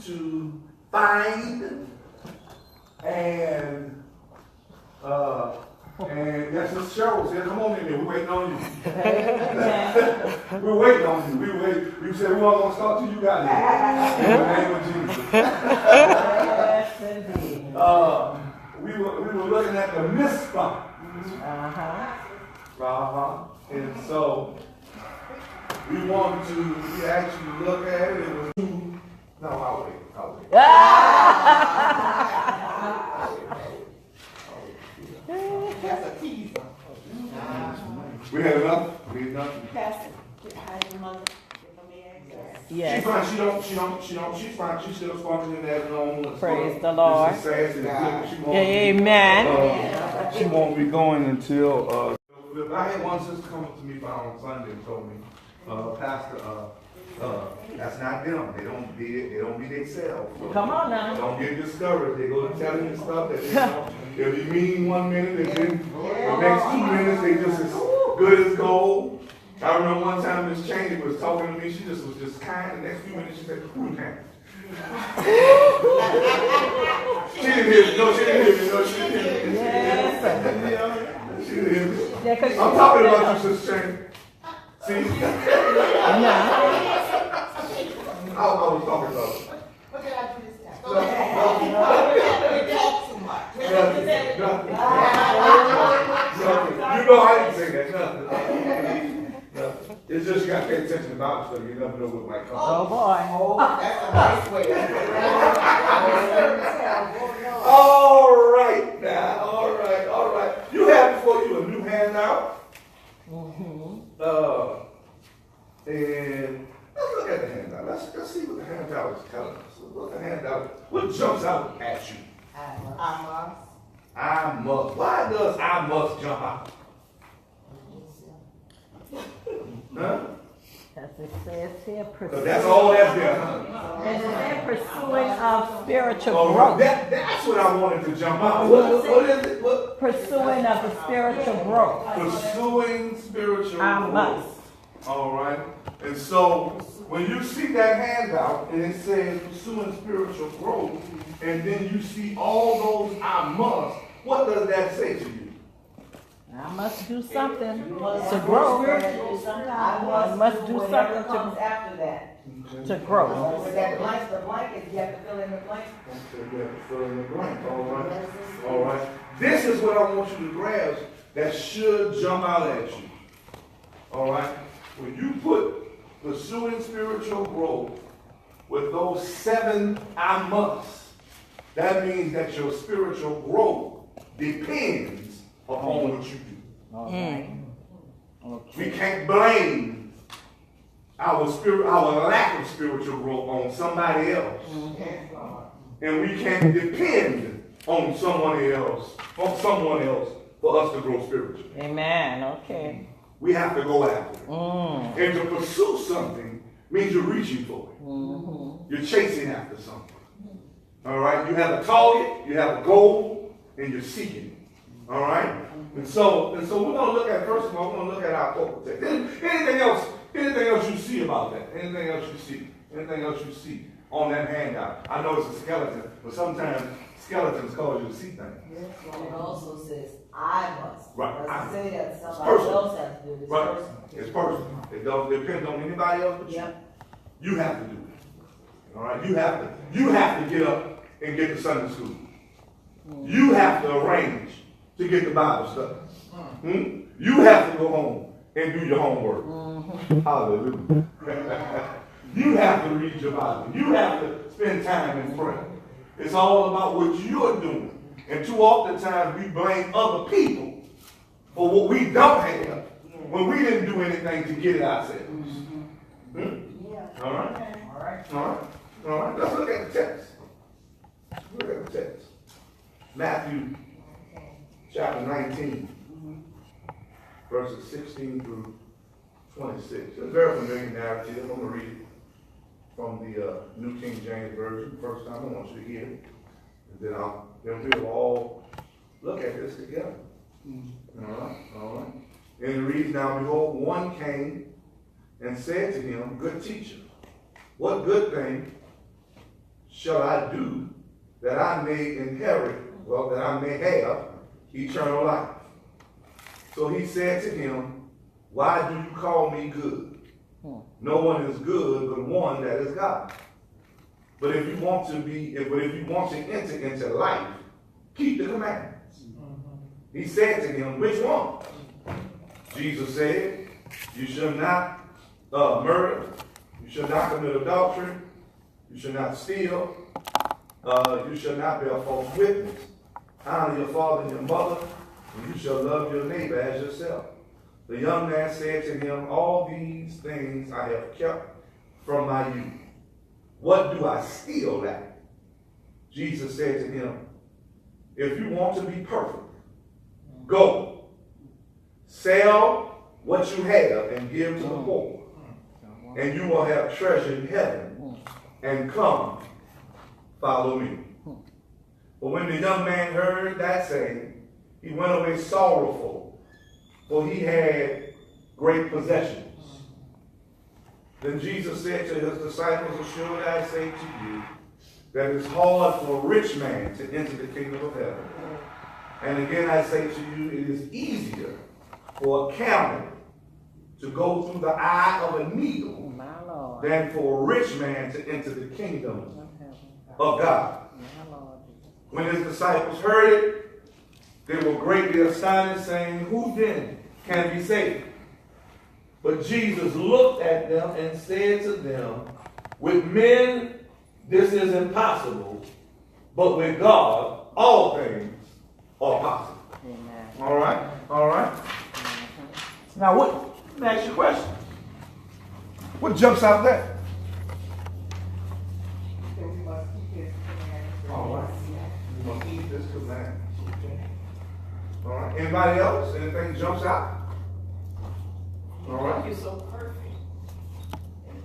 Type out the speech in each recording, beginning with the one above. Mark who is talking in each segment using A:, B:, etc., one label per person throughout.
A: to find and that's what Cheryl said. Come on in there. We're waiting on you. We're waiting on you. We said we weren't going to start till you got here. In the name of Jesus.
B: Yes, indeed.
A: We were looking at the Mizpah. And so we actually look at it. It was no, I'll wait.
C: That's a teaser.
A: We had enough? We had enough?
C: Pastor, how's your mother?
B: Yes.
A: She's fine. She's fine. She's still functioning as normal.
B: Praise the Lord.
A: It's sad.
B: Amen.
A: She won't be going until, I had one sister come up to me on Sunday and told me, Pastor, that's not them. They don't be themselves. So
B: Come on now.
A: don't get discouraged. They go telling you stuff that they'll be mean 1 minute and then the next 2 minutes they just as good as gold. I remember one time Miss Cheney was talking to me. She just was just kind. The next few minutes she said, "Who kind?" She didn't hear me. No, she didn't hear me. No, she didn't hear me.
B: Yes.
A: She didn't hear me.
B: Yeah,
A: I'm talking about you, Sister Cheney. See?
B: No.
A: I was talking about you.
C: What did I do this time?
A: Nothing.
C: We talk too much.
A: Nothing. You know I didn't say that. Nothing. It's just you got to pay attention to Bible study. You never know what might come.
B: Oh boy.
C: Oh, that's a nice way.
A: All right now. All right. You have before you a new handout. And let's look at the handout. Let's see what the handout is telling us. What jumps out at you? I must. Why does I must jump out? Huh?
B: As it says here,
A: That's all that's there, huh?
B: And it says pursuing of spiritual
A: All right.
B: growth.
A: That's what I wanted to jump out. What is it? What?
B: Pursuing of the spiritual growth.
A: Pursuing spiritual
B: I
A: growth.
B: must.
A: All right. And so when you see that handout and it says pursuing spiritual growth, and then you see all those I must, what does that say to you?
B: I must do something to grow. I must do something
C: after that.
B: to grow.
C: With that blank, the blanket, you have to fill in the blank.
A: You have to fill in the blank. All right. This is what I want you to grasp that should jump out at you. All right. When you put pursuing spiritual growth with those 7 I must, that means that your spiritual growth depends upon what you do.
B: Okay.
A: We can't blame our lack of spiritual growth on somebody else. And we can't depend on someone else for us to grow spiritually.
B: Amen. Okay.
A: We have to go after it. And to pursue something means you're reaching for it. You're chasing after something. All right? You have a target, you have a goal, and you're seeking it. All right? And so we're going to look at, first of all, we're going to look at our corporate text. Anything else you see about that? Anything else you see on that handout? I know it's a skeleton, but sometimes skeletons cause you to see things.
C: Yes, well, it also says, I must.
A: Right.
C: It doesn't say that
A: It's
C: somebody
A: personal.
C: else has to do this.
A: Right. It's personal. It doesn't depend on anybody else but you.
C: Yep.
A: You have to do it. All right? You have to get up and get to Sunday school. You have to arrange to get the Bible study. You have to go home and do your homework. Hallelujah. You have to read your Bible. You have to spend time in prayer. It's all about what you're doing. And too often times we blame other people for what we don't have when we didn't do anything to get it ourselves. All right? All right. Let's look at the text. Look at the text. Matthew chapter 19, verses 16 through 26. It's a very familiar narrative. I'm going to read it from the New King James Version. First time I want you to hear it. And then we'll all look at this together. All right. And it reads, now behold, one came and said to him, good teacher, what good thing shall I do that I may inherit, well, that I may have eternal life? So he said to him, why do you call me good? No one is good but one, that is God. But if you want to enter into life, keep the commandments. He said to him, which one? Jesus said, you shall not murder, you shall not commit adultery, you shall not steal, you shall not bear false witness, honor your father and your mother, and you shall love your neighbor as yourself. The young man said to him, all these things I have kept from my youth. What do I still lack? Jesus said to him, if you want to be perfect, go, sell what you have and give to the poor, and you will have treasure in heaven, and come, follow me. But when the young man heard that saying, he went away sorrowful, for he had great possessions. Then Jesus said to his disciples, assuredly I say to you, that it's hard for a rich man to enter the kingdom of heaven. And again I say to you, it is easier for a camel to go through the eye of a needle than for a rich man to enter the kingdom of God. When his disciples heard it, they were greatly astonished, saying, who then can be saved? But Jesus looked at them and said to them, with men this is impossible, but with God all things are possible.
B: Amen.
A: All right? All right? Now, let me ask you a question. What jumps out there? All right. You must keep this command. Okay. All right. Anybody else? Anything jumps out? All right.
D: You're so perfect.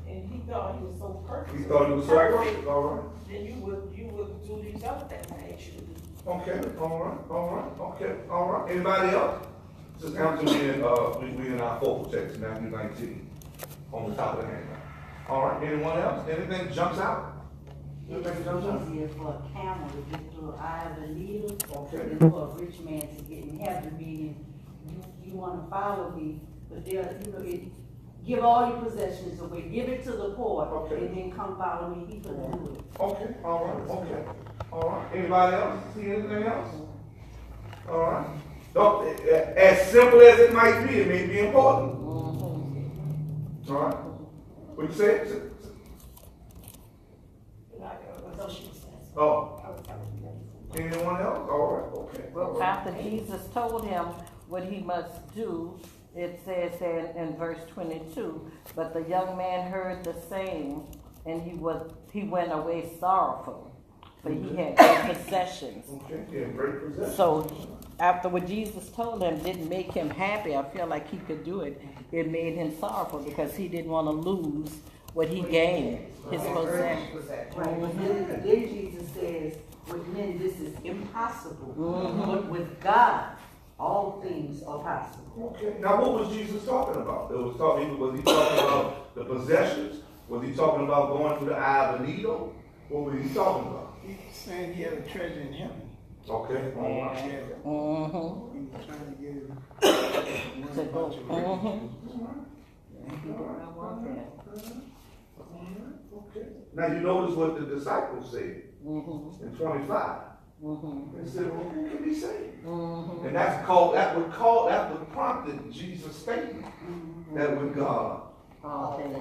D: And he thought he was so perfect.
A: He thought he was so perfect. All right.
D: Then you would do these other things I asked you to do.
A: Okay. All right. All right. Okay. All right. Anybody else? Just come to me and we in our focal text, Matthew 19, on the top of the hand. All right. Anyone else? Anything jumps out? Anything jumps out?
E: Easier for a camel to get through the eye of the needle
A: Okay.
E: than for a rich man to get in heaven, meaning you want to follow me, but give all your possessions away, give it to the poor,
A: Okay.
E: and then come follow me. He couldn't do it.
A: Okay. All right. Okay. All right. Anybody else? See anything else? All right. Don't, as simple as it might be, it may be important. All right. What you say? Oh. Anyone else? All right. Okay.
B: Well, after Jesus told him what he must do, it says there in verse 22, but the young man heard the saying, and he went away sorrowful, for he had great possessions.
A: Okay. Yeah, great possession.
B: So after what Jesus told him didn't make him happy, I feel like he could do it. It made him sorrowful because he didn't want to lose what he gained, his possessions.
E: Right. Then Jesus says, with men this is impossible, but with God all things are possible.
A: Okay. Now, what was Jesus talking about? Was he talking about the possessions? Was he talking about going through the eye of a needle? What was he talking about?
F: He's saying he had a treasure in heaven.
A: Okay. All right.
F: He had it.
B: Mm-hmm.
F: He was trying to get it.
B: To go.
A: Okay. Now you notice what the disciples said in 25. They said, well, who can be saved? And that would prompted Jesus' statement that with God.
B: All things.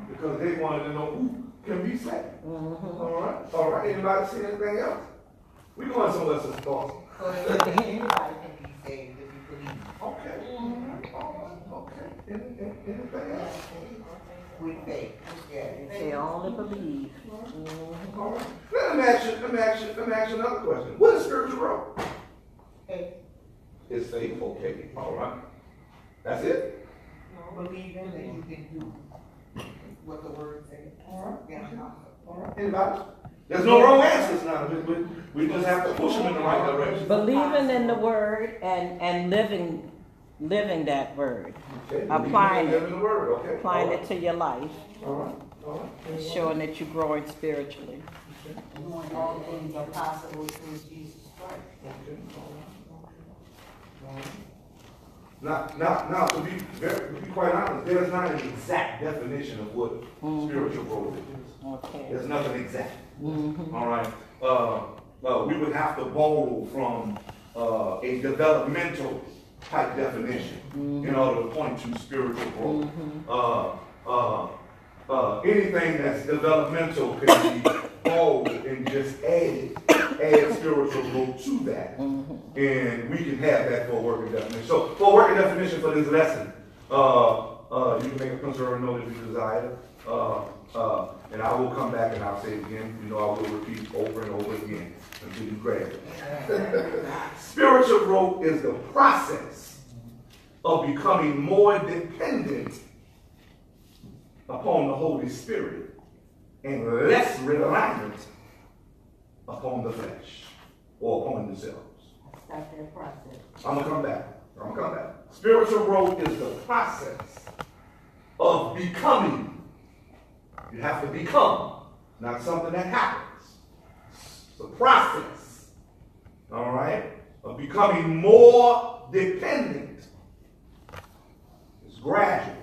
A: Because they wanted to know who can be saved. All right. All right. Anybody see anything else? We're going somewhere some thoughts.
C: Anybody can be saved if you believe.
A: Okay. All right. Okay. Anything else?
C: With faith. Yeah.
B: They only believe.
A: All right. Let me ask you another question. What is spiritual growth?
C: Faith.
A: It's faith. Okay. All right. That's it.
C: Believing that you can do what the word says.
A: All right.
C: Yeah.
A: All right. Anybody? There's no wrong answers now. We just have to push them in the right direction.
B: Believing in the word and living that word.
A: Okay.
B: Applying
A: Believe in the word. Okay.
B: Applying
A: All
B: it to your life.
A: right.
B: It's showing that you're growing spiritually.
E: Knowing all things are possible through Jesus Christ.
A: Now, to be quite honest, there's not an exact definition of what spiritual growth is.
B: Okay.
A: There's nothing exact. All right. We would have to borrow from a developmental type definition in order to point to spiritual growth. Anything that's developmental can be borrowed and just add spiritual growth to that. And we can have that for a working definition. So, for a working definition for this lesson, you can make a concern note if you desire. And I will come back and I'll say it again. You know, I will repeat over and over again until you grab it. Spiritual growth is the process of becoming more dependent upon the Holy Spirit and less reliant upon the flesh or upon themselves.
E: Start that process.
A: I'm gonna come back. Spiritual growth is the process of becoming. You have to become, not something that happens. It's the process, all right, of becoming more dependent. It's gradual.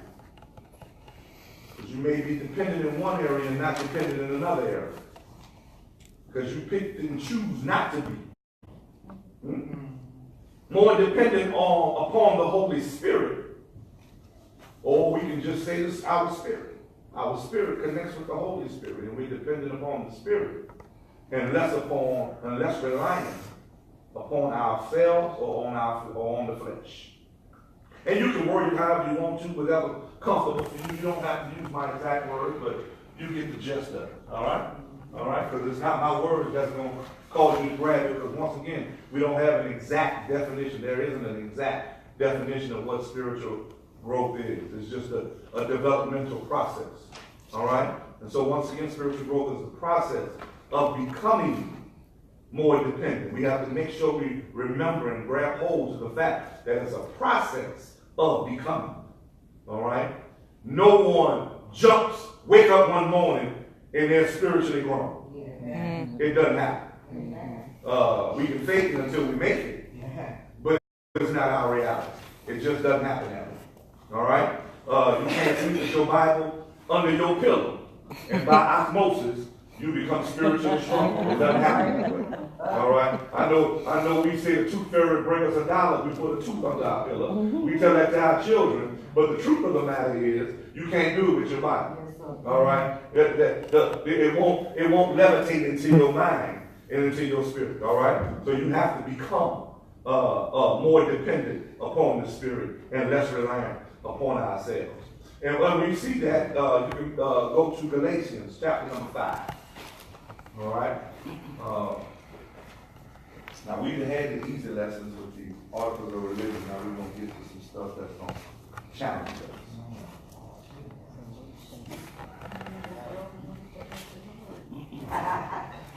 A: Because you may be dependent in one area and not dependent in another area. Because you picked and choose not to be. More dependent upon the Holy Spirit. Or we can just say this, our spirit. Our spirit connects with the Holy Spirit, and we're dependent upon the Spirit, and less reliant upon ourselves or on the flesh. And you can word it however you want to, whatever comfortable for you. You don't have to use my exact words, but you get the gist of it. All right? All right? Because it's not my words that's going to cause you to grab it. Because once again, we don't have an exact definition. There isn't an exact definition of what spiritual growth is. It's just a developmental process. All right? And so once again, spiritual growth is a process of becoming more dependent. We have to make sure we remember and grab hold of the fact that it's a process of becoming. All right? No one wake up one morning and they're spiritually grown. It doesn't happen. We can fake it until we make it, but it's not our reality. It just doesn't happen that way. All right? You can't sleep with your Bible under your pillow, and by osmosis, you become spiritually strong. It doesn't happen that way. All right? I know we say the tooth fairy bring us $1, we put a tooth under our pillow. We tell that to our children, but the truth of the matter is, you can't do it with your Bible. All right? It won't levitate into your mind and into your spirit. All right? So you have to become more dependent upon the Spirit and less reliant upon ourselves. And when we see that, you can go to Galatians chapter number 5. All right? Now, we've had the easy lessons with the articles of religion. Now we're going to get to some stuff that's going to challenge us.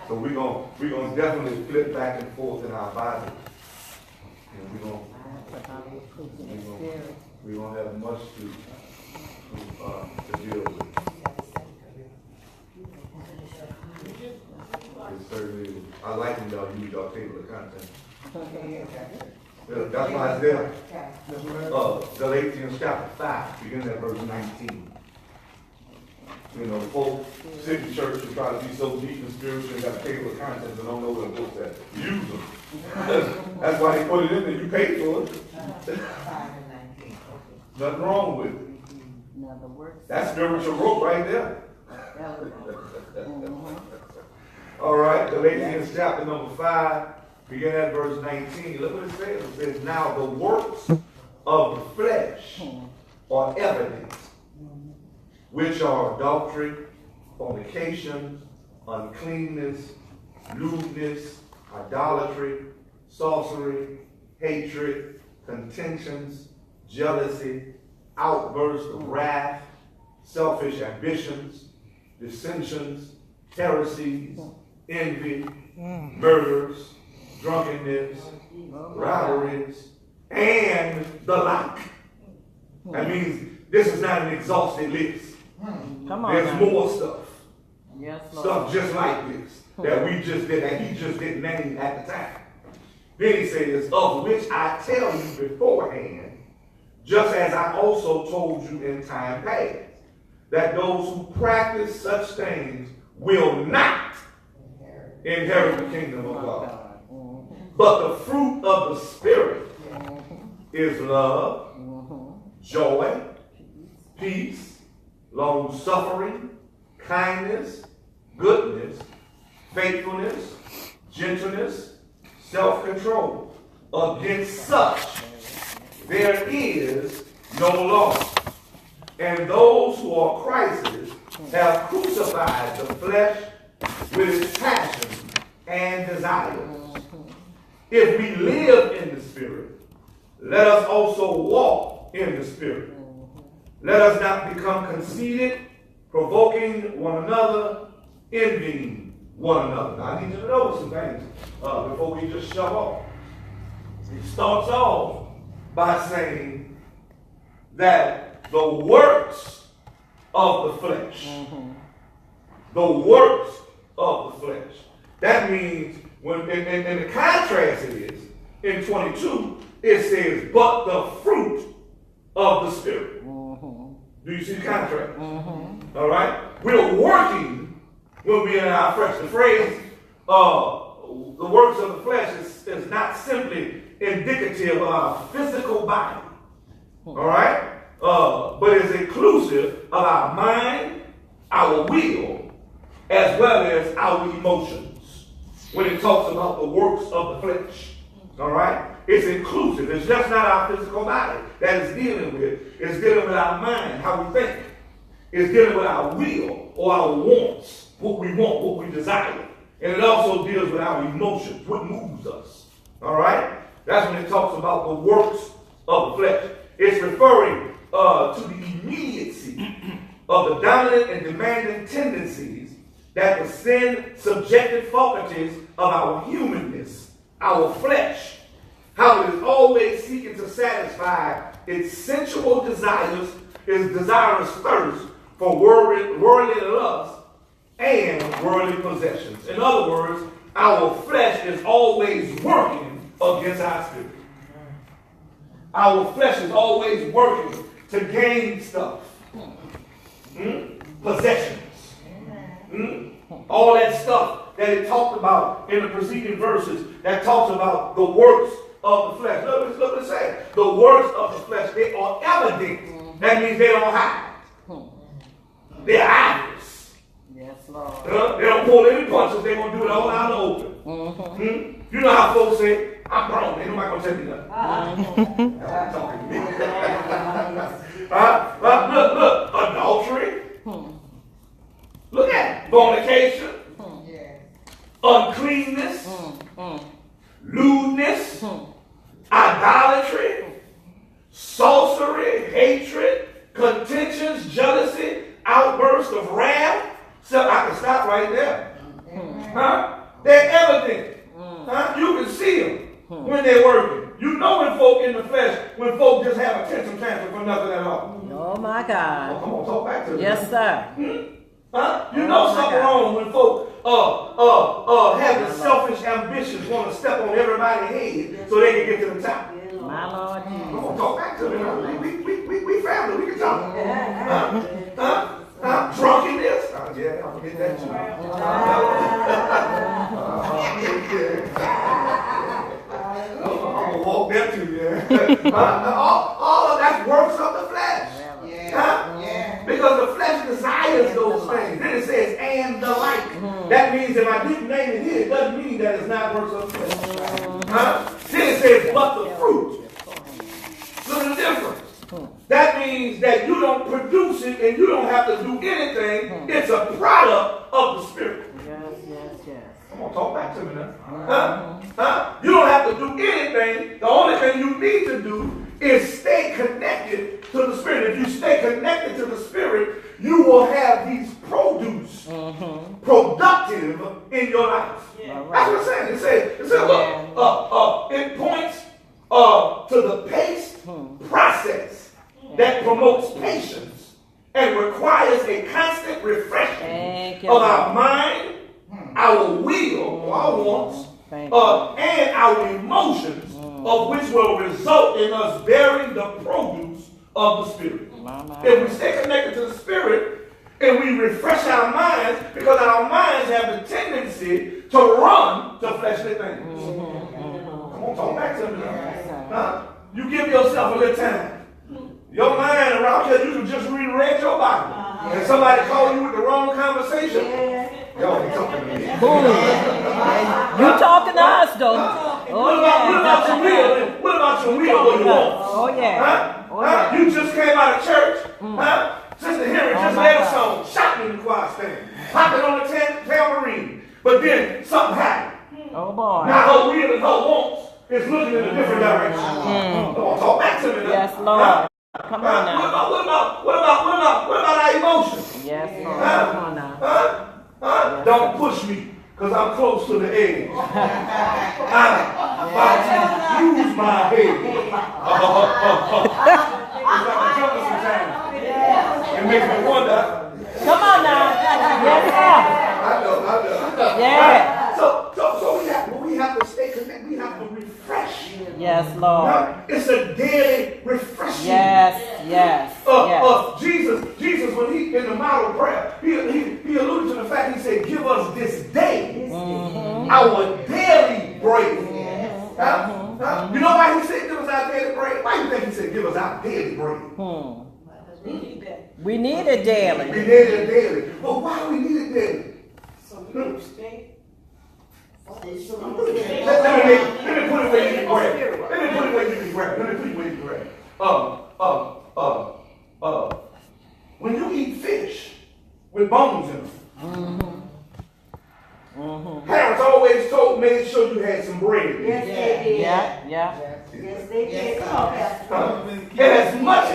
A: So we're gonna definitely flip back and forth in our Bible. And we're gonna have much to deal with. It certainly is. I like when y'all use y'all table of contents. Yeah, that's why it's there. Galatians chapter 5, beginning at verse 19. You know, the whole city church who try to be so deep and spiritual and got a table of contents and don't know what the books at. Use them. That's why they put it in there. You paid for it.
C: 5 and 19.
A: Nothing wrong with it.
B: Now the works.
A: That's spiritual growth right there.
B: Mhm.
A: All right, Galatians chapter number 5, beginning at verse 19. Look what it says. It says, now the works of the flesh are evident, which are adultery, fornication, uncleanness, lewdness, idolatry, sorcery, hatred, contentions, jealousy, outbursts of wrath, selfish ambitions, dissensions, heresies, envy, murders, drunkenness, rivalries, and the like. That means this is not an exhaustive list.
B: Come on
A: There's
B: now.
A: more stuff.
B: Yes, Lord.
A: Stuff just like this that we just did, that he just didn't name at the time. Then he says, of which I tell you beforehand, just as I also told you in time past, that those who practice such things will not inherit the kingdom of God. But the fruit of the Spirit is love, joy, peace, long suffering, kindness, goodness, faithfulness, gentleness, self-control. Against such there is no law. And those who are Christ's have crucified the flesh with its passions and desires. If we live in the Spirit, let us also walk in the Spirit. Let us not become conceited, provoking one another, envying one another. Now, I need you to know some things before we just shove off. He starts off by saying that the works of the flesh, the works of the flesh. That means, when, and the contrast is, in 22, it says, but the fruit of the Spirit. Do you see the contrast? All right? We're working when we're in our flesh. The phrase, the works of the flesh is not simply indicative of our physical body. All right? But is inclusive of our mind, our will, as well as our emotions. When it talks about the works of the flesh. All right? It's inclusive. It's just not our physical body that it's dealing with. It's dealing with our mind, how we think. It's dealing with our will or our wants, what we want, what we desire. And it also deals with our emotions, what moves us. All right? That's when it talks about the works of the flesh. It's referring to the immediacy of the dominant and demanding tendencies that the sin-subjected faculties of our humanness, our flesh, how it is always seeking to satisfy its sensual desires, its desirous thirst for worldly lust and worldly possessions. In other words, our flesh is always working against our spirit. Our flesh is always working to gain stuff. Possessions. All that stuff that it talked about in the preceding verses that talks about the works of the flesh. Look what it says. The works of the flesh, they are evident. That means they don't hide. They're obvious.
B: Yes, Lord.
A: They don't pull any punches. They're going to do it all out in the open. You know how folks say, I'm grown. Ain't nobody going to tell me nothing. Y'all talking to me. Look, adultery. Look at it. Fornication. Uncleanness. Lewdness. Idolatry. Sorcery. Hatred. Contentions. Jealousy. Outbursts of wrath. So I can stop right there. They're evident. You can see them when they're working. You know when folk in the flesh, when folk just have a tantrum for nothing at all.
B: Oh my God.
A: Come on, talk back to me.
B: Yes, sir.
A: You know something wrong when folk have the selfish ambitions, want to step on everybody's head so they can get to the top.
B: My Lord Jesus.
A: Come on, talk back to me. We family. We can talk. Drunkenness. Yeah, I'll get that too. I'm gonna walk that too, yeah. All of that works of the flesh. Because the flesh desires those things. Then it says, and the like. That means if I didn't name it here, it doesn't mean that it's not works of the flesh. Then it says, but the fruit. Look at the difference. That means that you don't produce it and you don't have to do anything. It's a product of the Spirit.
B: Yes.
A: Come on, talk back to me now. You don't have to do anything. The only thing you need to do is stay connected to the Spirit. If you stay connected to the Spirit, you will have these produce productive in your life. That's what it's saying. It says look, it points to the pace process that promotes patience and requires a constant refreshing
B: Thank you,
A: of our
B: Lord.
A: mind, our will, our wants,
B: Thank you.
A: and our emotions, of which will result in us bearing the produce of the Spirit. If we stay connected to the Spirit and we refresh our minds, because our minds have the tendency to run to fleshly things. Come on, talk back to me now. Huh? You give yourself a little time. Your mind around here, you can just reread your Bible. And somebody call you with the wrong conversation. Y'all ain't talking to me.
B: Boom. You talking to us, though.
A: What about your will? What about your will? What you want?
B: Oh, yeah.
A: Huh?
B: Oh,
A: Huh?
B: yeah.
A: You just came out of church. Huh? Sister Henry just led a song, shouting in the choir stand, popping on the tambourine. But then something happened.
B: Oh, boy.
A: Now her will and her wants is looking in a different direction. Come on, talk back to me now.
B: Yes, Lord.
A: Huh?
B: Come
A: Huh?
B: on now.
A: What about our emotions?
B: Yes, Lord.
A: Huh?
B: Come on now.
A: Huh? Huh? Don't push me, because I'm close to the edge. I'm about to lose my head. It's like a jungle sometimes. It makes me wonder.
B: Come on now. Yes, sir.
A: I know.
B: Yeah.
A: So we have to stay connected. We have to refresh.
B: Yes, Lord.
A: Huh? It's a daily refreshing.
B: Yes.
A: Jesus, when he in the model prayer, he alluded to the fact, he said, give us this day our daily bread. Huh? You know why he said give us our daily bread? Why do you think he said give us our daily bread?
D: We need that.
B: We need it daily.
A: We need it daily. But why do we need it daily?
D: So we can stay.
A: Let me put it where you can grab. Let me put it where you can grab. When you eat fish with bones in them, parents always made sure you had some bread.
E: Yes, they did.
B: Yeah.
E: Yes, they did. Come on, Pastor.
A: And as much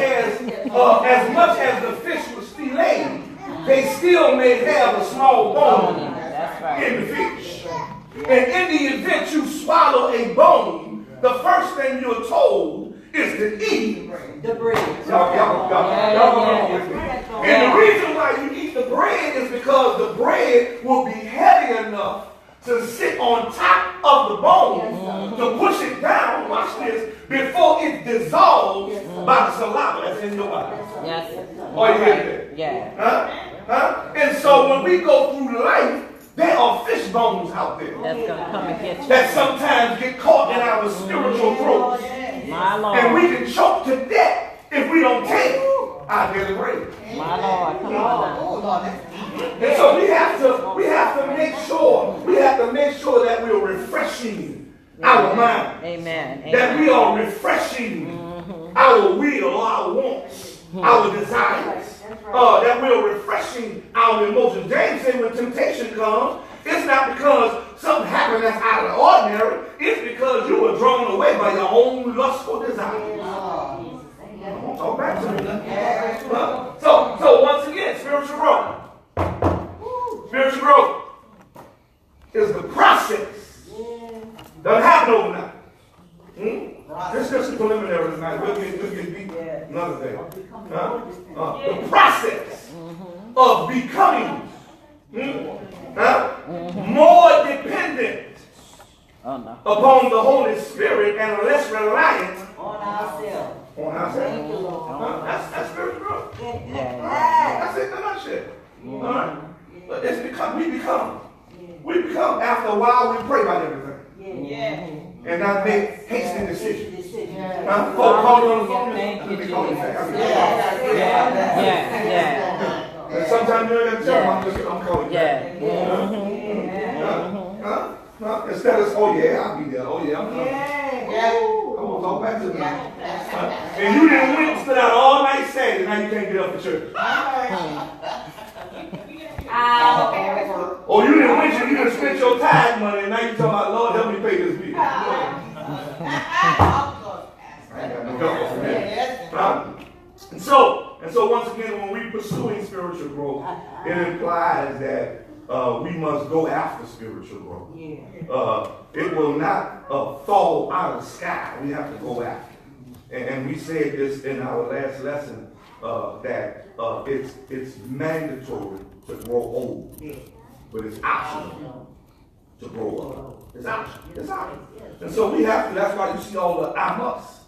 A: as the fish was filleted, they still may have a small bone
B: That's right.
A: in the fish. And in the event you swallow a bone, the first thing you're told is to eat
E: The bread.
A: y'all with me. And the reason why you eat the bread is because the bread will be heavy enough to sit on top of the bone to push it down, watch this, before it dissolves by the saliva that's in your body.
B: Yes.
A: Oh, you hear that?
B: Yeah.
A: Huh? And so when we go through life, there are fish bones out there
B: That's gonna come and get you.
A: that sometimes get caught in our spiritual throats.
B: My
A: And we
B: Lord.
A: can choke to death if we don't take our daily bread.
B: My Lord. Come on now.
C: Oh, Lord, that's
A: And so we have to make sure that we're refreshing our mind.
B: Amen.
A: That we are refreshing our will, our wants, our desires. That we're refreshing our emotions. James said when temptation comes, it's not because something happened that's out of the ordinary. It's because you were drawn away by your own lustful desires. Don't talk back to me. So once again, spiritual growth. Spiritual growth is the process. Doesn't happen overnight. This is just a preliminary tonight. We'll get deep another day. The process of becoming more dependent upon the Holy Spirit and less reliant
E: On ourselves.
A: on ourselves.
E: Thank you, Lord.
A: That's spiritual growth.
B: Yeah.
A: That's it in a nutshell. All right? But we become, after a while, we pray about everything.
D: Yeah.
A: And not make hasty decisions.
E: Decision.
A: Folk call you on the phone.
B: Thank you,
A: Let me call you back.
B: Yeah.
A: And sometimes you ain't got to tell them, I'm calling you back. Instead of, oh yeah, I'll be there. Oh yeah, I'm coming. Come on, talk back to me. And you didn't wait and stood out all night Saturday, now you can't get up for church. Or you didn't wait, you didn't spend your tithe money, and now you talking about, Lord, help me pay this bill. I ain't got no help for that. And so once again, when we're pursuing spiritual growth, it implies that we must go after spiritual growth. It will not fall out of the sky. We have to go after it. And we said this in our last lesson, it's mandatory to grow old, but it's optional to grow up. It's optional. It's optional. And so we have to. That's why you see all the I must.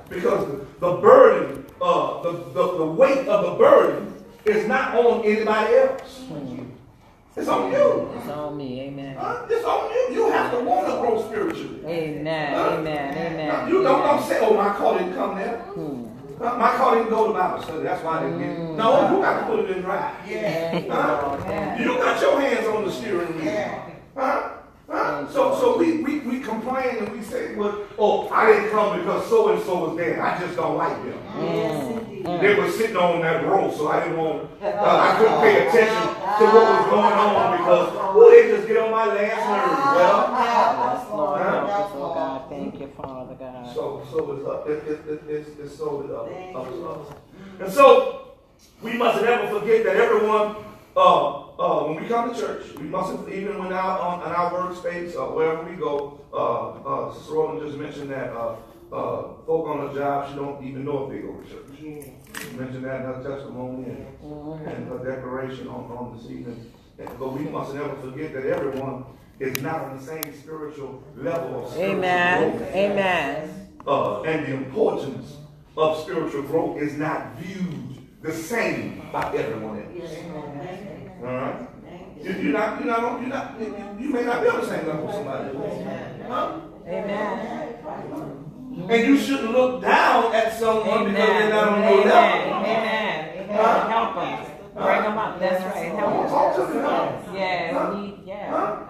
A: Because the burden, the weight of the burden is not on anybody else. It's on you.
B: It's on me, amen.
A: It's on you. You have to want to grow spiritually.
B: Amen, amen, amen.
A: You don't say, oh, my call didn't come there. My call didn't go to Bible study. That's why I didn't get it. No, you got to put it in drive. You got your hands on the steering wheel. So we complain and we say, well, oh, I didn't come because so and so was there. I just don't like them. They were sitting on that row, so I didn't want. I couldn't pay attention to what was going on because they just get on my last nerves. Well,
B: Lord, help us, oh God. Thank you, Father God.
A: so it's up. It's so up. And so we must never forget that everyone. When we come to church, we mustn't, even when out on our workspace or wherever we go, Sister Rowland just mentioned that folk on the job, she don't even know if they go to church. She mentioned that in her testimony and her declaration on this evening. But we must never forget that everyone is not on the same spiritual level of spiritual growth.
B: Amen.
A: And the importance of spiritual growth is not viewed the same by everyone else. All right? You may not be on the same level with somebody else. Huh?
B: Amen.
A: And you shouldn't look down at someone because they're not on your level.
B: Amen. Help them. Bring them up. That's right. Help
A: Talk
B: them.
A: to them.
B: Yeah.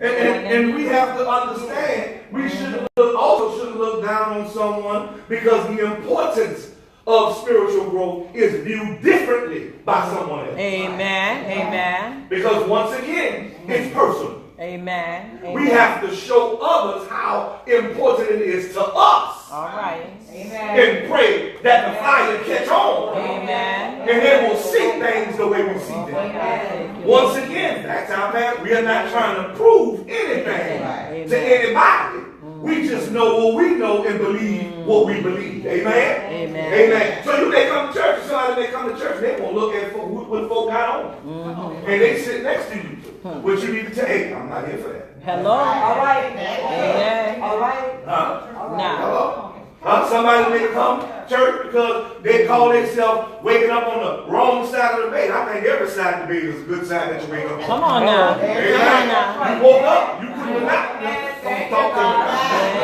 A: And we have to understand we shouldn't look down on someone because the importance of spiritual growth is viewed differently by someone else.
B: Amen. Amen.
A: Because once again, it's personal.
B: Amen.
A: We have to show others how important it is to us.
B: All right.
A: And pray that the fire catch on.
B: Amen.
A: And they will see things the way we see them.
B: Amen.
A: Once again, that's our man. We are not trying to prove anything to anybody. We just know what we know and believe what we believe. Amen?
B: Amen.
A: Amen. So you may come to church, somebody may come to church, and they won't look at what folk got on. And they sit next to you. But you need to tell, hey, I'm not here for that.
B: Hello.
E: All right.
B: Amen.
E: All right.
B: Now.
A: Hello? Somebody may come to church because they call themselves waking up on the wrong side of the bed. I think every side of the bed is a good side that you wake up on.
B: Come on now. Come on now.
A: You woke up, you couldn't not talk to me.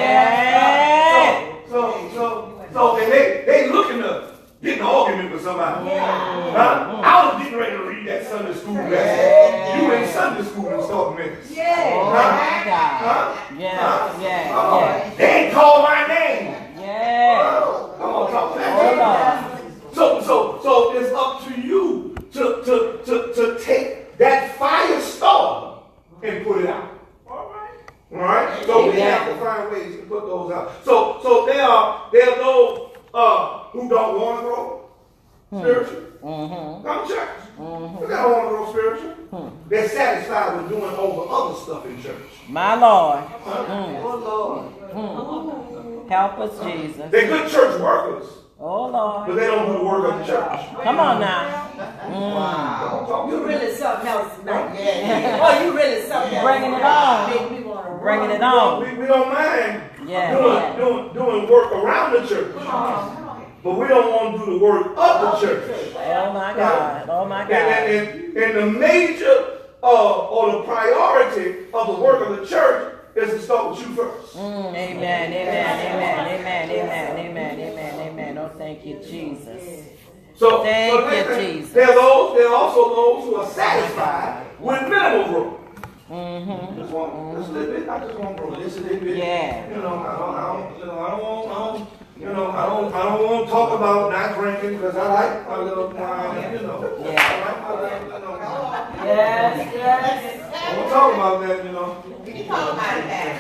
B: Yeah.
A: So and they looking to get an argument with somebody. I was getting ready to read that Sunday school lesson. You in Sunday school and start minutes.
B: Oh my God. Yeah.
A: They ain't call my name.
B: Yeah.
A: Come on, talk to that. So it's up to you to take that fire starter and put it out. All right. So we have to find ways to put those out. So there are those who don't want to grow spiritually. Come to church. They don't want to grow spiritually. They're satisfied with doing over other stuff in church.
B: My Lord.
E: Oh, Lord.
B: Help us, Jesus.
A: They're good church workers,
B: Oh,
A: but
B: Lord.
A: they don't do the work of the church.
B: Come on now.
A: Don't talk to
E: You
A: me.
E: really something else tonight. Oh, you really something else.
B: Bringing it on.
E: Make me want to
B: Bringing it on.
A: We don't mind doing work around the church. But we don't want to do the work of the church.
B: Oh, my God. Oh, my God.
A: And the major or the priority of the work of the church is to start with you first.
B: Amen. Oh, thank you, Jesus.
A: So
B: Thank you, Jesus.
A: there are also those who are satisfied with minimal growth. Just want just a little bit. I just want growth. Just a little bit.
B: Yeah.
A: I don't want to talk about not drinking because I like my little wine. I like my little,
B: Yes.
A: I won't talk about that,
C: You talk about that.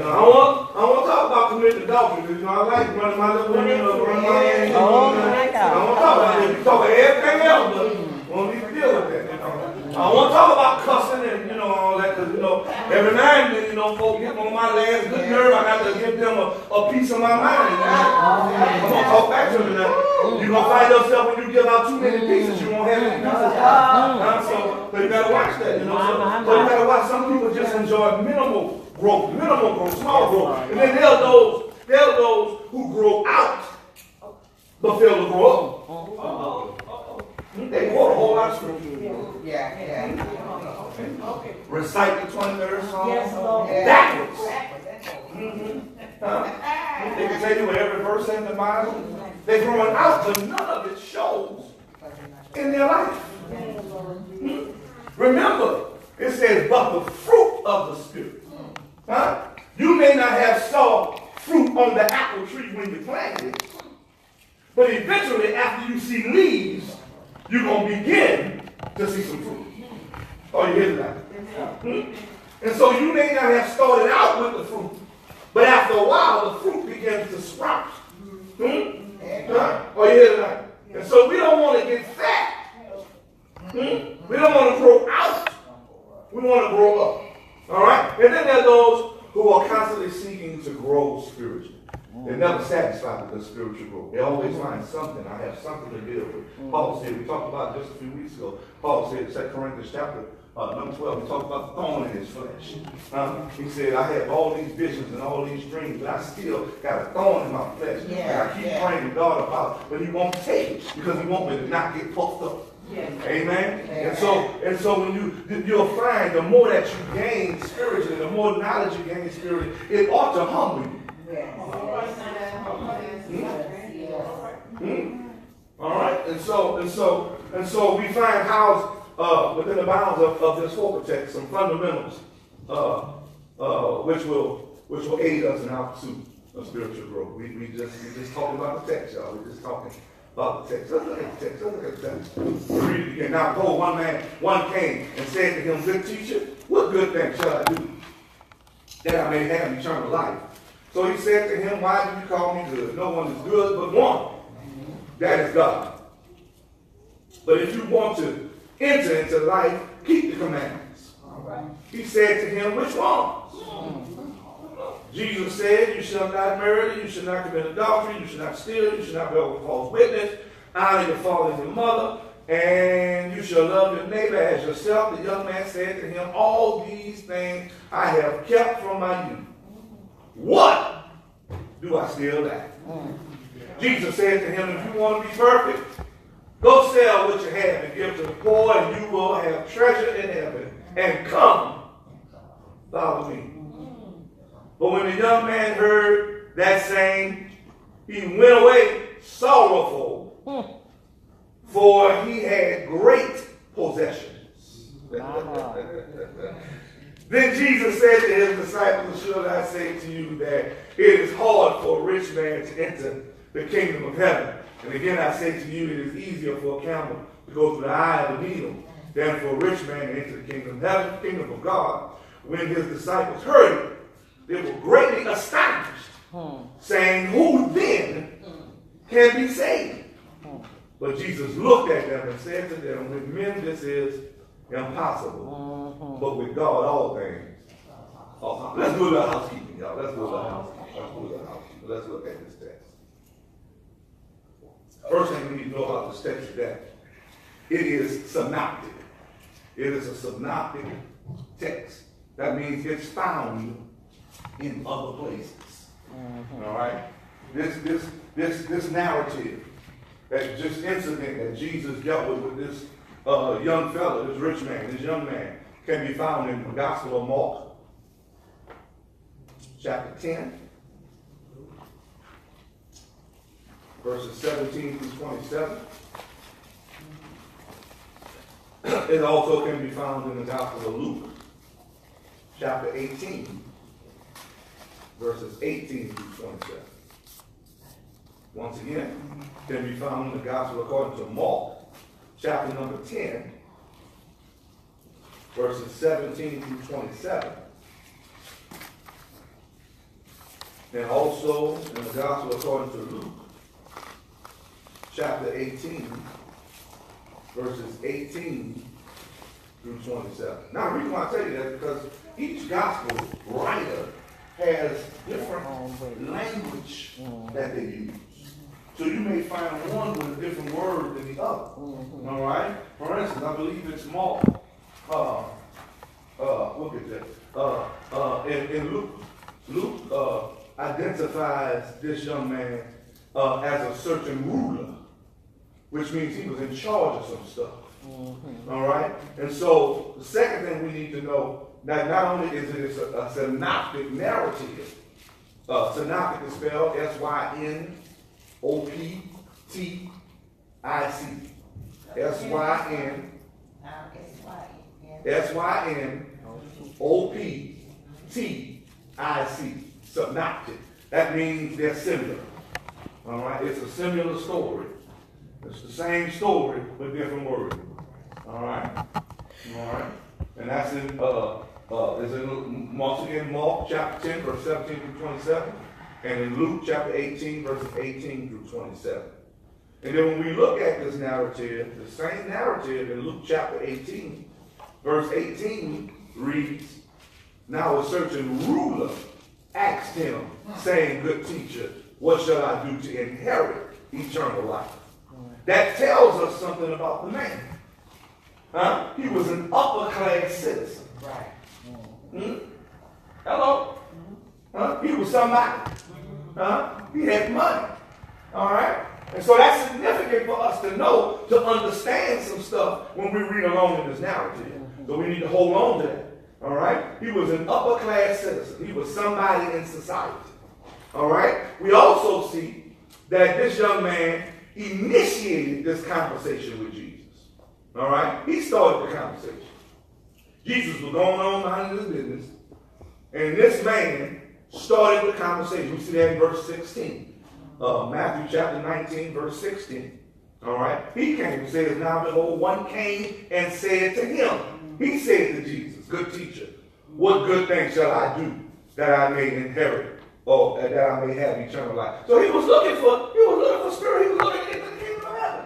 A: I want to talk about committing adultery because I like running my little running my hands.
B: Oh, my God.
A: I want to talk about that. You talk about everything else, but we don't need to deal with that. I want to talk about cussing and all that because every now and then know, folks get on my last good nerve. I got to give them a piece of my mind. I'm going to talk back to them now. You're going to find yourself when you give out too many pieces, you won't have any pieces. So you got to watch that, you know. So you got to watch. Some people just enjoy minimal growth, small growth. And then there are those who grow out, but fail to grow up. They quote a whole lot of scripture.
C: Yeah.
D: Okay.
A: Recite the 23rd Psalm.
D: Yes, Lord.
A: Backwards. They can tell you every verse in the Bible. They're growing out, but none of it shows in their life. Remember, it says, but the fruit of the Spirit. You may not have saw fruit on the apple tree when you planted it, but eventually, after you see leaves, you're going to begin to see some fruit. Oh, you hear that? And so you may not have started out with the fruit, but after a while, the fruit begins to sprout. Oh, you hear that? And so we don't want to get fat. We don't want to grow out. We want to grow up. All right? And then there are those who are constantly seeking to grow spiritually. They're never satisfied with their spiritual growth. They always find something. I have something to deal with. Paul said, we talked about it just a few weeks ago. Paul said in 2 Corinthians chapter number 12, he talked about the thorn in his flesh. He said, I have all these visions and all these dreams, but I still got a thorn in my flesh. And I keep praying to God about it, but he won't take it because he wants me to not get puffed up.
D: Yes.
A: Amen. And so when you'll find the more that you gain spiritually, the more knowledge you gain spiritually, it ought to humble you. All right. And so we find how within the bounds of this focal text some fundamentals which will aid us in our pursuit of spiritual growth. We just talking about the text, y'all. We're just talking about the text. Let's look at the text. Let's look at the text. Read it again. Now, behold, one came and said to him, good teacher, what good thing shall I do that I may have eternal life? So he said to him, why do you call me good? No one is good but one. That is God. But if you want to enter into life, keep the commandments. He said to him, which ones? Jesus said, you shall not murder, you shall not commit adultery, you shall not steal, you shall not bear false witness, honor your father and your mother, and you shall love your neighbor as yourself. The young man said to him, all these things I have kept from my youth. What do I still lack? Jesus said to him, if you want to be perfect, go sell what you have and give to the poor, and you will have treasure in heaven. And come, follow me. But when the young man heard that saying, he went away sorrowful, for he had great possessions. Then Jesus said to his disciples, should I say to you that it is hard for a rich man to enter the kingdom of heaven? And again I say to you, it is easier for a camel to go through the eye of a needle than for a rich man to enter the kingdom of heaven, the kingdom of God. When his disciples heard it, they were greatly astonished, saying, who then can be saved? But Jesus looked at them and said to them, with men this is impossible, but with God all things. Let's do a little housekeeping, y'all. Let's do a little housekeeping. Let's look at this text. First thing we need to know about this text is that it is synoptic. It is a synoptic text. That means it's found in other places. All right? This narrative, this incident that Jesus dealt with this young fellow, this rich man, this young man, can be found in the Gospel of Mark, chapter 10, verses 17 through 27. It also can be found in the Gospel of Luke, chapter 18, verses 18 through 27. Once again, can be found in the Gospel according to Mark, chapter number 10, verses 17 through 27. And also in the Gospel according to Luke, chapter 18, verses 18 through 27. Now, the reason why I tell you that is because each gospel writer has different language that they use. So you may find one with a different word than the other. All right? For instance, I believe it's Mark. Look at that. In Luke identifies this young man as a certain ruler, which means he was in charge of some stuff. All right? And so the second thing we need to know that not only is it a synoptic narrative, synoptic is spelled SYNOPTIC. SYNOPTIC. Synoptic. That means they're similar. All right? It's a similar story. It's the same story with different words. All right? All right? And that's in, once again, Mark chapter 10, verse 17 through 27. And in Luke chapter 18, verses 18 through 27. And then when we look at this narrative, the same narrative in Luke chapter 18, verse 18 reads, "Now a certain ruler asked him, saying, Good teacher, what shall I do to inherit eternal life?" That tells us something about the man. Huh? He was an upper class citizen. Right. Hello? Huh? He was somebody. Huh? He had money. All right? And so that's significant for us to know, to understand some stuff when we read along in this narrative. So we need to hold on to that. All right? He was an upper class citizen. He was somebody in society. All right? We also see that this young man initiated this conversation with Jesus. All right? He started the conversation. Jesus was going on behind his business, and this man started the conversation. We see that in verse 16. Matthew chapter 19, verse 16. All right? He came and says, "Now behold, one came and said to him," he said to Jesus, "Good teacher, what good thing shall I do that I may inherit, or that I may have eternal life?" So he was looking for spirit. He was looking into the kingdom of heaven.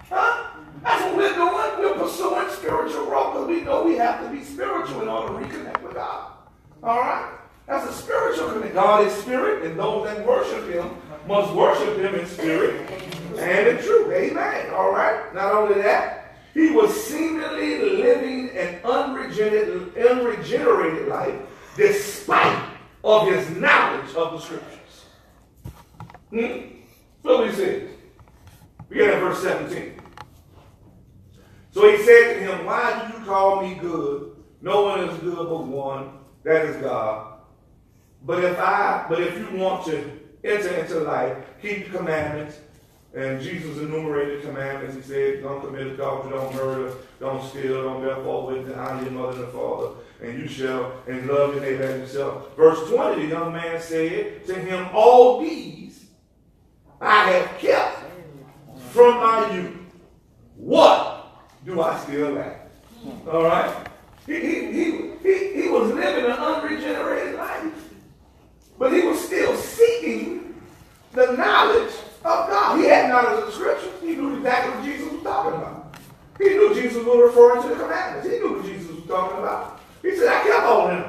A: Huh? That's what we're doing. We're pursuing spiritual growth because we know we have to be spiritual in order to reconnect with God. All right? That's a spiritual connection. God is spirit, and those that worship him must worship him in spirit and in truth. Amen. All right? Not only that, he was seemingly living an unregenerated life despite of his knowledge of the scriptures. Look what he says. Begin at verse 17. "So he said to him, Why do you call me good? No one is good but one, that is God. But if you want to enter into life, keep the commandments." And Jesus enumerated commandments. He said, "Don't commit adultery, don't murder, don't steal, don't bear false witness, honor your mother and your father, and you shall, and love your neighbor as yourself." Verse 20, the young man said to him, "All these I have kept from my youth. What do I still lack?" All right? He was living an unregenerated life. But he was still seeking the knowledge of God. He had knowledge of the scriptures. He knew exactly what Jesus was talking about. He knew Jesus was referring to the commandments. He knew what Jesus was talking about. He said, "I kept all of them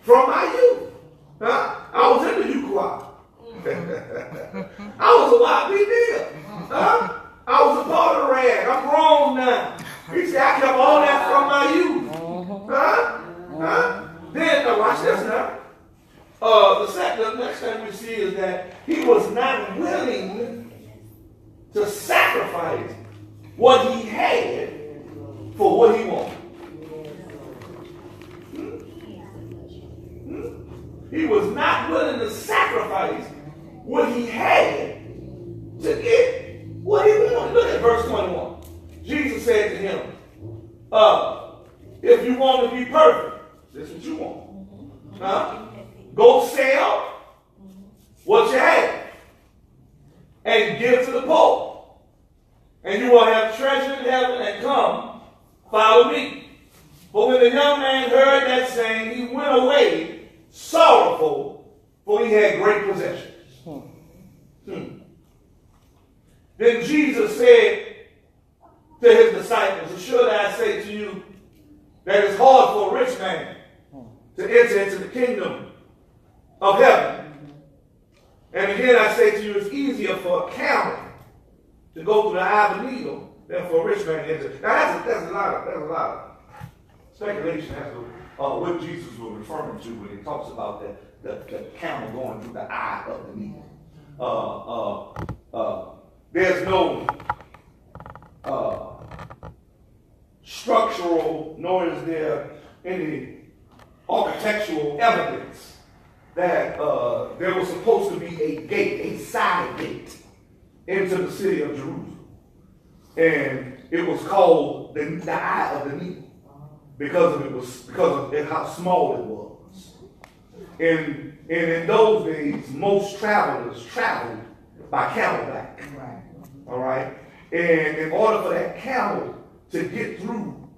A: from my youth." Huh? I was in the youth choir. I was a YPD. Huh? I was a part of the rag. I'm grown now. He said, "I kept all that from my youth." Huh? Huh? Then, now watch this now. The next thing we see is that he was not willing to sacrifice what he had for what he wanted. He was not willing to sacrifice what he had to get what he wanted. Look at verse 21. Jesus said to him, "If you want to be perfect," this is what you want. "Go sell what you have and give to the poor, and you will have treasure in heaven, and come, follow me." But when the young man heard that saying, he went away sorrowful, for he had great possessions. Then Jesus said to his disciples, "Should I say to you, that it's hard for a rich man to enter into the kingdom of heaven. And again, I say to you, it's easier for a camel to go through the eye of a needle than for a rich man to enter. Now, that's a lot of speculation as to what Jesus was referring to when he talks about the camel going through the eye of the needle. There's no structural, nor is there any architectural evidence that there was supposed to be a gate, a side gate, into the city of Jerusalem. And it was called the eye of the needle because of how small it was. And in those days, most travelers traveled by camelback.
C: Right.
A: All right? And in order for that camel to get through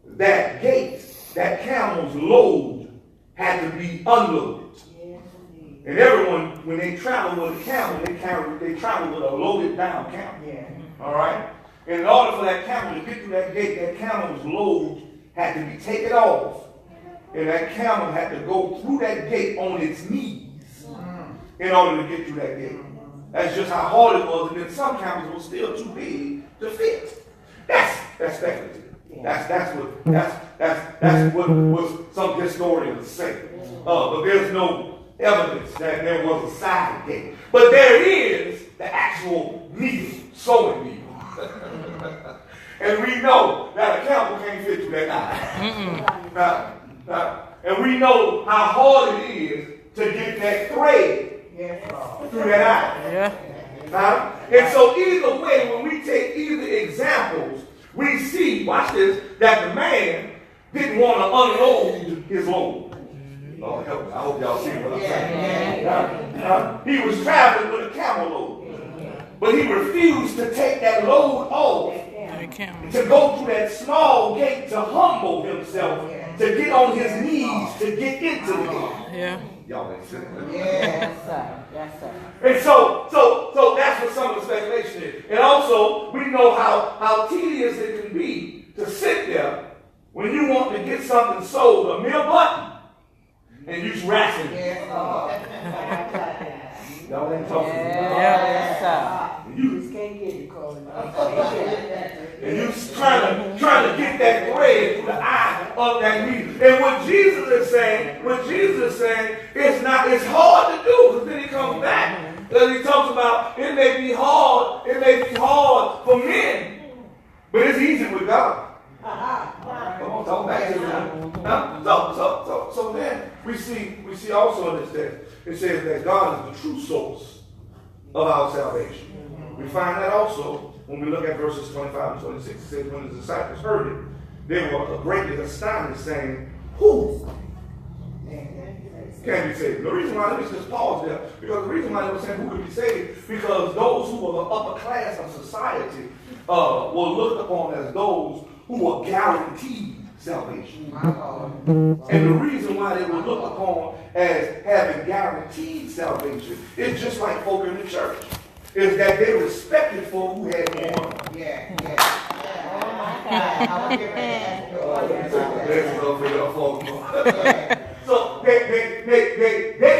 A: that gate, that camel's load had to be unloaded. And everyone, when they travel with a camel, they travel with a loaded down camel.
C: Yeah.
A: All right? And in order for that camel to get through that gate, that camel's load had to be taken off. And that camel had to go through that gate on its knees in order to get through that gate. That's just how hard it was. And then some camels were still too big to fit. That's speculative. That's what some historians say. But there's no evidence that there was a side gate. But there is the actual needle, sewing needle. And we know that a camel can't fit through that eye. And we know how hard it is to get that thread through that eye. And so either way, when we take either examples, we see, watch this, that the man didn't want to unload his load. Lord help me. I hope y'all see what I'm saying. He was traveling with a camel load. But he refused to take that load off to go through that small gate to humble himself, to get on his knees, to get into the gate.
G: Yeah.
A: Y'all ain't saying that.
B: Yes, sir. Yes, sir.
A: And so that's what some of the speculation is. And also, we know how tedious it can be to sit there when you want to get something sold, a mere button, and you rationing. Y'all ain't talking to me.
B: Yes, sir.
A: And you trying to get that thread through the eye of that needle. And what Jesus is saying, it's hard to do, because then he comes back and he talks about it may be hard for men, but it's easy with God. Come on, talk back to me. So then we see also in this text, it says that God is the true source of our salvation. We find that also when we look at verses 25 and 26. It says, when the disciples heard it, they were greatly astonished, saying, who can be saved? The reason why, let me just pause there, because the reason why they were saying who could be saved, because those who were the upper class of society were looked upon as those who were guaranteed salvation. And the reason why they were looked upon as having guaranteed salvation is just like folk in the church, is that they respected folk who had more. So they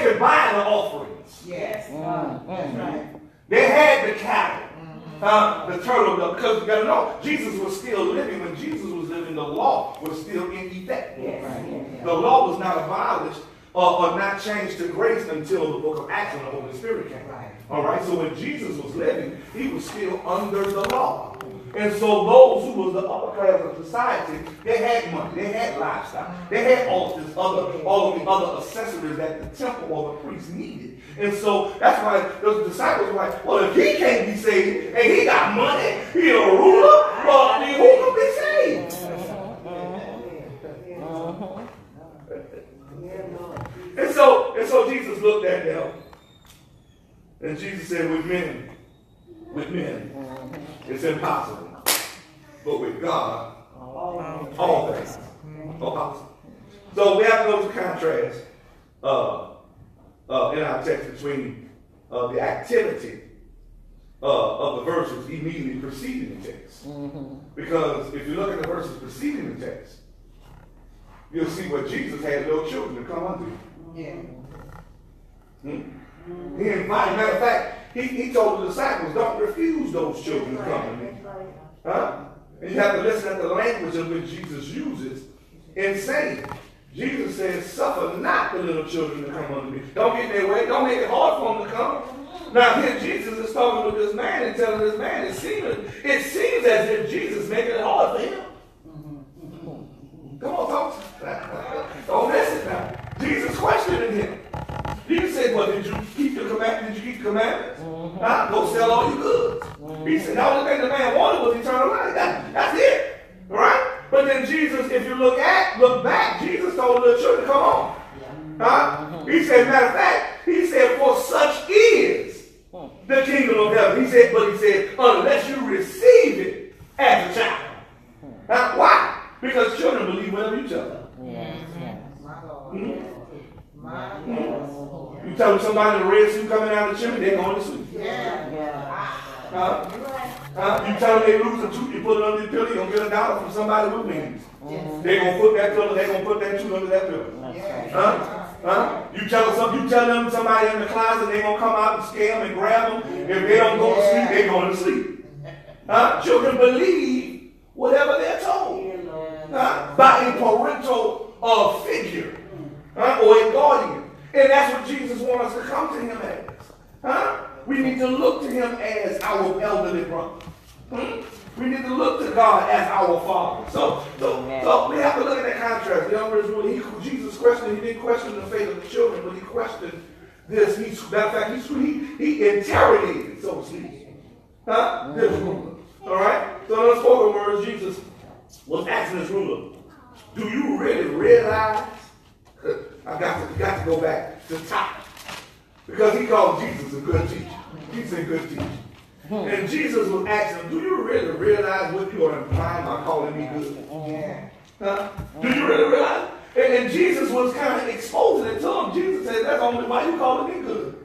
A: could buy the offerings.
C: Yes. That's right.
A: They had the cattle. The turtle, because you got to know, Jesus was still living. When Jesus was living, the law was still in effect. The law was not abolished or not changed to grace until the book of Acts when the Holy Spirit came. All right, so when Jesus was living, he was still under the law. And so those who was the upper class of society, they had money, they had livestock, they had all of the other accessories that the temple or the priest needed. And so that's why those disciples were like, well, if he can't be saved and he got money, he a ruler, well, then who can be saved? And so Jesus looked at them, and Jesus said, with men, it's impossible. But with God, all things are possible. So we have to go to contrast in our text between the activity of the verses immediately preceding the text. Because if you look at the verses preceding the text, you'll see what Jesus had little children to come unto.
C: Yeah.
A: He invited, matter of fact, he told the disciples, don't refuse those children to come to me. Huh? And you have to listen at the language in which Jesus uses in saying, Jesus says, suffer not the little children to come unto me. Don't get in their way. Don't make it hard for them to come. Now here Jesus is talking with this man and telling this man, it seems as if Jesus is making it hard for him. Come on, folks. Don't miss it now. Jesus questioning him. Jesus said, well, did you keep the commandments? Did you keep the commandments? Go sell all your goods. He said, the only thing the man wanted was eternal life. That's it. All right? But then Jesus, if you look back, Jesus told the little children, come on. He said, matter of fact, he said, for such is the kingdom of heaven. He said, unless you receive it as a child. Why? Because children believe whatever you tell them. You tell somebody the red suit coming out of the chimney, they're going to sleep. You tell them they lose a tooth, you put it under the pillow, you're going to get $1 from somebody with wings. They're going to put that pillow, they're going to put that tooth under that pillow. You tell them somebody in the closet, they're going to come out and scare them and grab them. If they don't go to sleep, they're going to sleep. Children believe whatever they're told. By a parental figure or a guardian. And that's what Jesus wants us to come to him as. We need to look to him as our elderly brother. We need to look to God as our Father. So we have to look at that contrast. The other is Jesus questioned, he didn't question the fate of the children, but he questioned this. Matter of fact, he interrogated, so to speak, this ruler. All right? So in those spoken words, Jesus was asking this ruler, do you really realize? I got to go back to the top. Because he called Jesus a good teacher. He's a good teacher. And Jesus was asking, do you really realize what you are implying by calling me good? Do you really realize? And Jesus was kind of exposing it to him. Jesus said, that's only why you calling me good.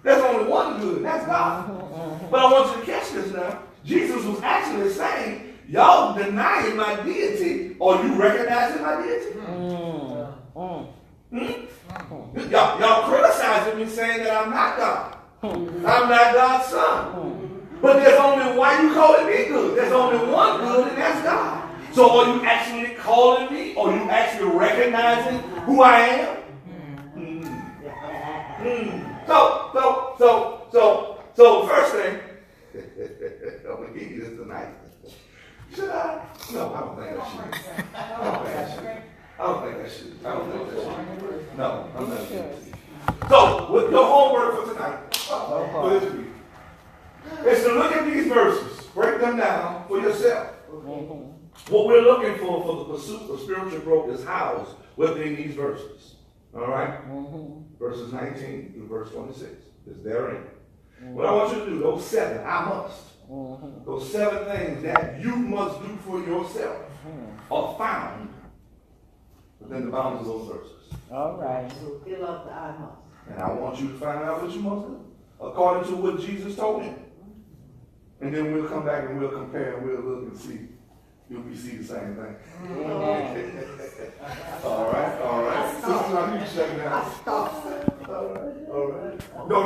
A: There's only one good, that's God. But I want you to catch this now. Jesus was actually saying, y'all denying my deity, or you recognizing my deity? Y'all criticizing me saying that I'm not God. I'm not God's son. But there's only why you calling me good. There's only one good, and that's God. So are you actually calling me? Or are you actually recognizing who I am? So first thing, I'm going to give you this tonight. Should I? No, I don't think I should. I don't think I should. No, I'm not sure. So, with your homework for tonight, for this week, is to look at these verses, break them down for yourself. What we're looking for the pursuit of spiritual growth is housed within these verses. All right? Verses 19 through verse 26 is therein. What I want you to do, those 7, I must. Those 7 things that you must do for yourself are found within the bounds of those verses.
B: All right.
E: So fill up the I must.
A: And I want you to find out what you must do, according to what Jesus told him. And then we'll come back and we'll compare and we'll look and see if we see the same thing. All right. Sister, you shut down.